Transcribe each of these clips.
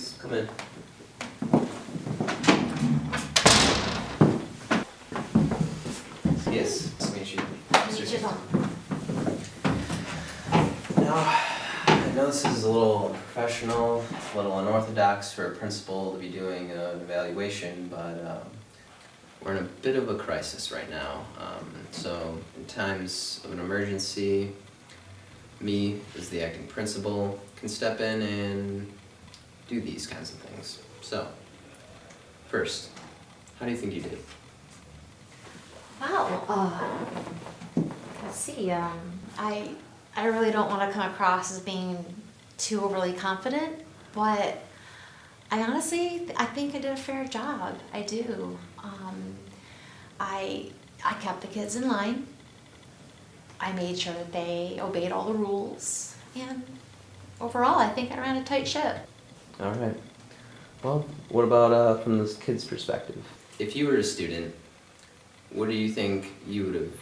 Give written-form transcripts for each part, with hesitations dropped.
please come in. Yes, nice to meet you. Now, I know this is a little unprofessional, a little unorthodox for a principal to be doing an evaluation, but we're in a bit of a crisis right now. So in times of an emergency, me, as the acting principal, can step in and do these kinds of things. So, first, how do you think you did? Wow, let's see, I really don't want to come across as being too overly confident, but I honestly, I think I did a fair job. I do. I kept the kids in line. I made sure that they obeyed all the rules, and overall, I think I ran a tight ship. All right. Well, what about from this kid's perspective? If you were a student, what do you think you would have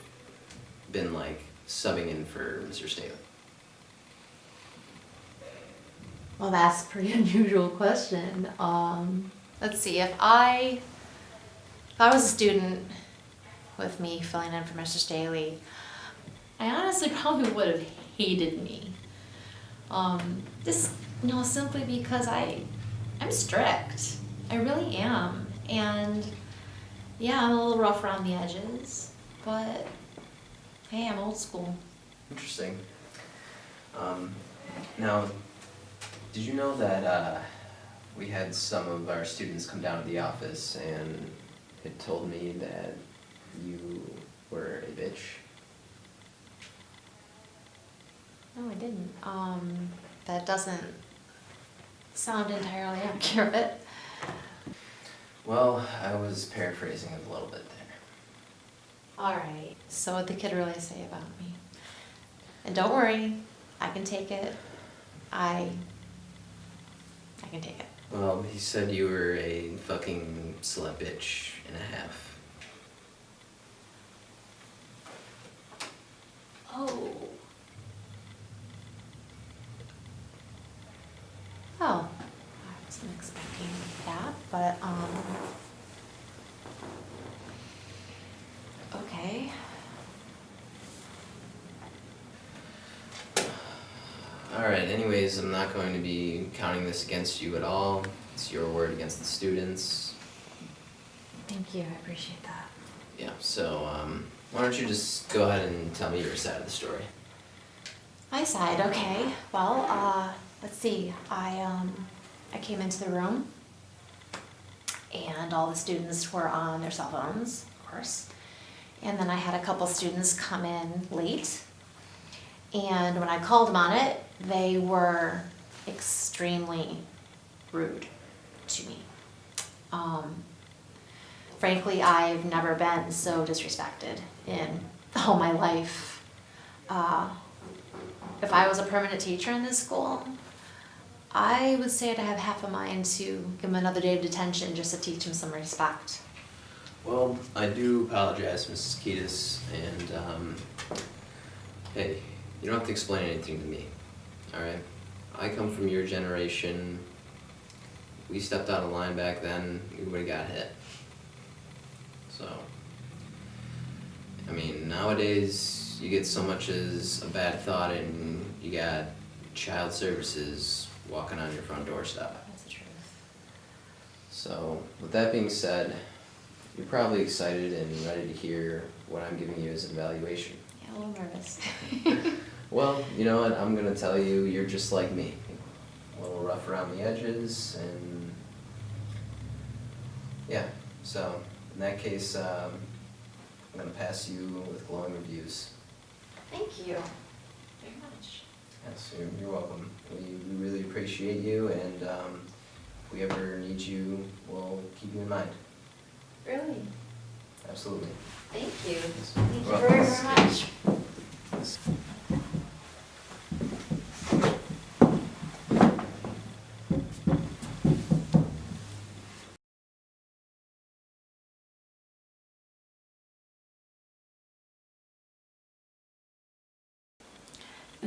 been like subbing in for Mr. Staley? Well, that's a pretty unusual question. Let's see, if I was a student with me filling in for Mr. Staley, I honestly probably would have hated me. Just, simply because I'm strict. I really am. And yeah, I'm a little rough around the edges, but hey, I'm old school. Interesting. Now, did you know that we had some of our students come down to the office and it told me that you were a bitch? No, I didn't. That doesn't sound entirely accurate. Well, I was paraphrasing it a little bit there. All right. So what'd the kid really say about me? And don't worry, I can take it. I can take it. Well, he said you were a fucking slut bitch and a half. Oh. Oh. I wasn't expecting that, but okay. Alright, anyways, I'm not going to be counting this against you at all. It's your word against the students. Thank you, I appreciate that. Yeah, so, why don't you just go ahead and tell me your side of the story? My side, okay. Well, let's see. I came into the room, and all the students were on their cell phones, of course. And then I had a couple students come in late, and when I called them on it, they were extremely rude to me. Frankly, I've never been so disrespected in all my life. If I was a permanent teacher in this school, I would say I'd have half a mind to give him another day of detention just to teach him some respect. Well, I do apologize, Mrs. Keidis, and, hey, you don't have to explain anything to me, alright? I come from your generation. We stepped out of line back then, we would've got hit. So, I mean, nowadays, you get so much as a bad thought and you got child services walking on your front doorstep. That's the truth. So, with that being said, you're probably excited and ready to hear what I'm giving you as an evaluation. Yeah, a little nervous. Well, you know what, I'm gonna tell you, you're just like me. A little rough around the edges, and yeah, so in that case, I'm gonna pass you with glowing reviews. Thank you very much. Yes, you're welcome. We really appreciate you, and if we ever need you, we'll keep you in mind. Really? Absolutely. Thank you. Yes. Thank you Well, very, very much. yes.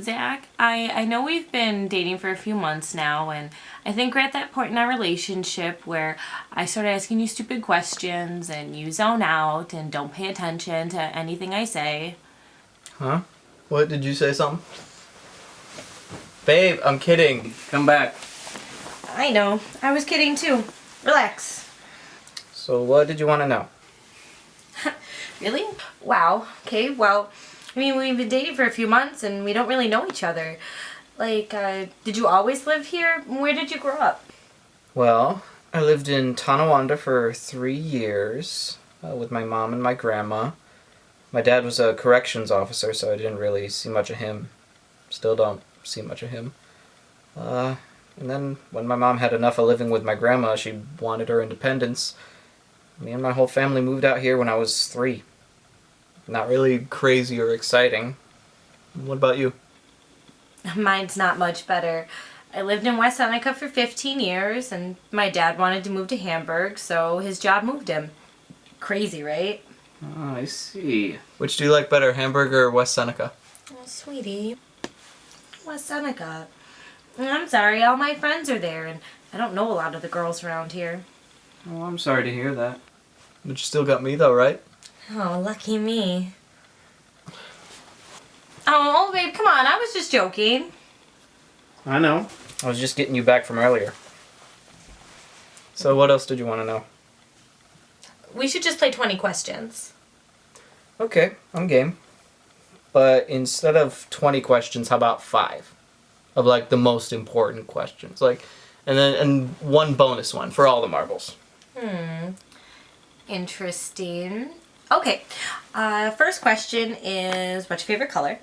Zach, I know we've been dating for a few months now, and I think we're at that point in our relationship where I start asking you stupid questions and you zone out and don't pay attention to anything I say. Huh? What, did you say something? Babe, I'm kidding. Come back. I know. I was kidding too. Relax. So what did you want to know? Really? Wow. Okay, well, I mean, we've been dating for a few months and we don't really know each other. Like, did you always live here? Where did you grow up? Well, I lived in Tonawanda for 3 years with my mom and my grandma. My dad was a corrections officer, so I didn't really see much of him. Still don't see much of him. And then when my mom had enough of living with my grandma, she wanted her independence. Me and my whole family moved out here when I was 3. Not really crazy or exciting. What about you? Mine's not much better. I lived in West Seneca for 15 years, and my dad wanted to move to Hamburg, so his job moved him. Crazy, right? Oh, I see. Which do you like better, Hamburg or West Seneca? Oh, sweetie. West Seneca. I'm sorry, all my friends are there, and I don't know a lot of the girls around here. Oh, I'm sorry to hear that. But you still got me though, right? Oh, lucky me. Oh, babe, come on, I was just joking. I know. I was just getting you back from earlier. So what else did you want to know? We should just play 20 questions. Okay, I'm game. But instead of 20 questions, how about 5? Of like the most important questions. Like, and one bonus one for all the marbles. Interesting. Okay. First question is, what's your favorite color?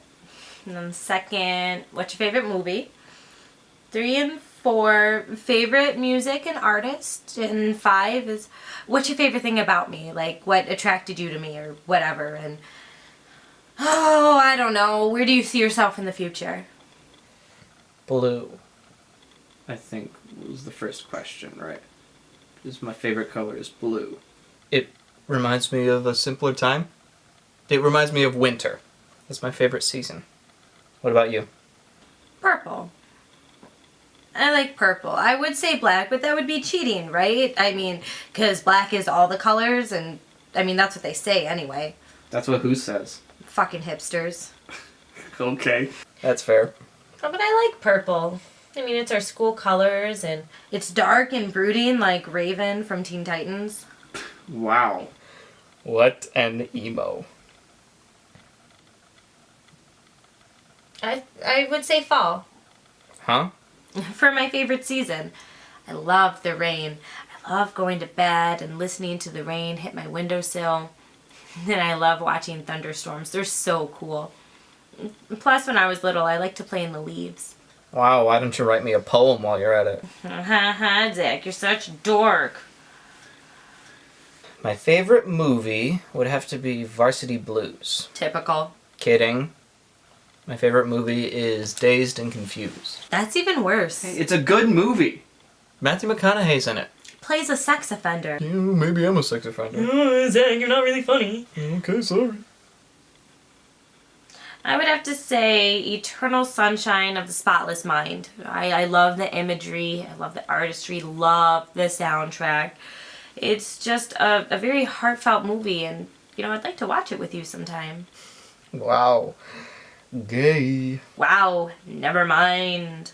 And then second, what's your favorite movie? 3 and 4, favorite music and artist. And 5 is, what's your favorite thing about me? Like, what attracted you to me or whatever. And, oh, I don't know. Where do you see yourself in the future? Blue, I think, was the first question, right? Because my favorite color is blue. It reminds me of a simpler time. It reminds me of winter. That's my favorite season. What about you? Purple. I like purple. I would say black, but that would be cheating, right? I mean, because black is all the colors, and I mean, that's what they say anyway. That's what who says. Fucking hipsters. Okay. That's fair. Oh, but I like purple. I mean, it's our school colors, and it's dark and brooding like Raven from Teen Titans. Wow. What an emo. I would say fall. Huh? For my favorite season. I love the rain. I love going to bed and listening to the rain hit my windowsill. And I love watching thunderstorms. They're so cool. Plus, when I was little, I liked to play in the leaves. Wow, why don't you write me a poem while you're at it? Haha, Zach, you're such a dork. My favorite movie would have to be Varsity Blues. Typical. Kidding. My favorite movie is Dazed and Confused. That's even worse. Hey, it's a good movie. Matthew McConaughey's in it. Plays a sex offender. Yeah, maybe I'm a sex offender. Zach, you're not really funny. Okay, sorry. I would have to say Eternal Sunshine of the Spotless Mind. I love the imagery, I love the artistry, love the soundtrack. It's just a very heartfelt movie, and, you know, I'd like to watch it with you sometime. Wow. Gay. Wow, never mind.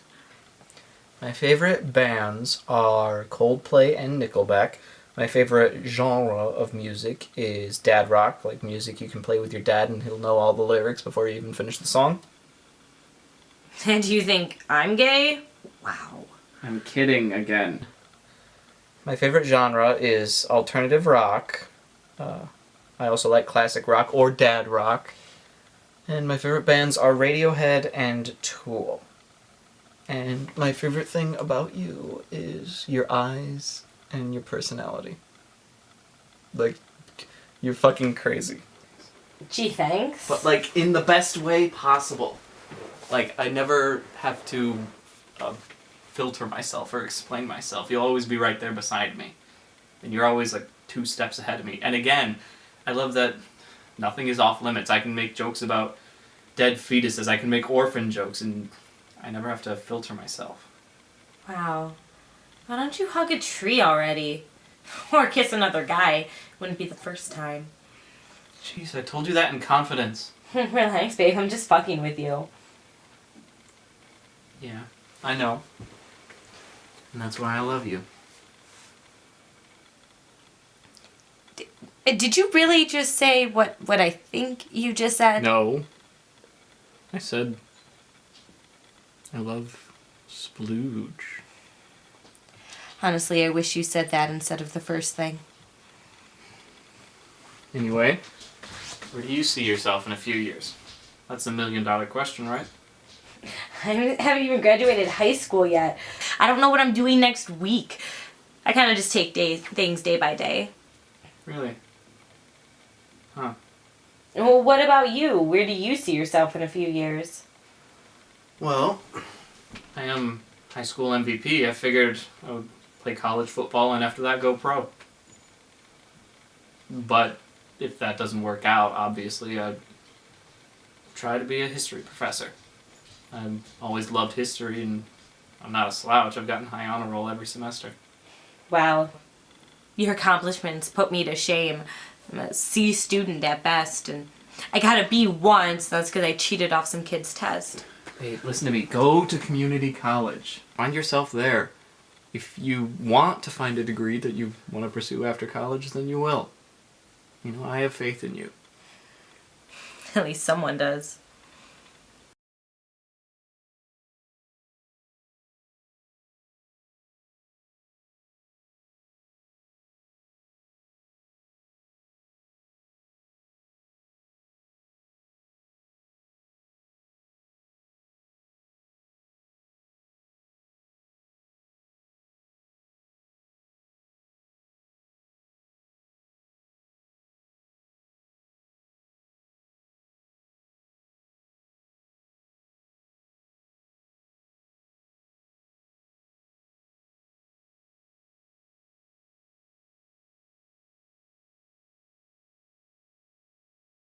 My favorite bands are Coldplay and Nickelback. My favorite genre of music is dad rock, like music you can play with your dad and he'll know all the lyrics before you even finish the song. And you think I'm gay? Wow. I'm kidding again. My favorite genre is alternative rock. I also like classic rock or dad rock. And my favorite bands are Radiohead and Tool. And my favorite thing about you is your eyes and your personality. Like, you're fucking crazy. Gee, thanks. But, like, in the best way possible. Like, I never have to filter myself or explain myself. You'll always be right there beside me. And you're always, like, 2 steps ahead of me. And again, I love that nothing is off limits. I can make jokes about dead fetuses. I can make orphan jokes, and I never have to filter myself. Wow. Why don't you hug a tree already? Or kiss another guy. Wouldn't be the first time. Jeez, I told you that in confidence. Relax, babe. I'm just fucking with you. Yeah, I know. And that's why I love you. Did you really just say what I think you just said? No. I said I love splooge. Honestly, I wish you said that instead of the first thing. Anyway, where do you see yourself in a few years? That's $1 million question, right? I haven't even graduated high school yet. I don't know what I'm doing next week. I kind of just take things day by day. Really? Huh. Well, what about you? Where do you see yourself in a few years? Well, I am high school MVP. I figured I would play college football and after that go pro. But if that doesn't work out, obviously I'd try to be a history professor. I've always loved history and I'm not a slouch. I've gotten high honor roll every semester. Wow. Your accomplishments put me to shame. I'm a C student at best, and I got a B once. That's because I cheated off some kid's test. Hey, listen to me. Go to community college. Find yourself there. If you want to find a degree that you want to pursue after college, then you will. You know, I have faith in you. At least someone does.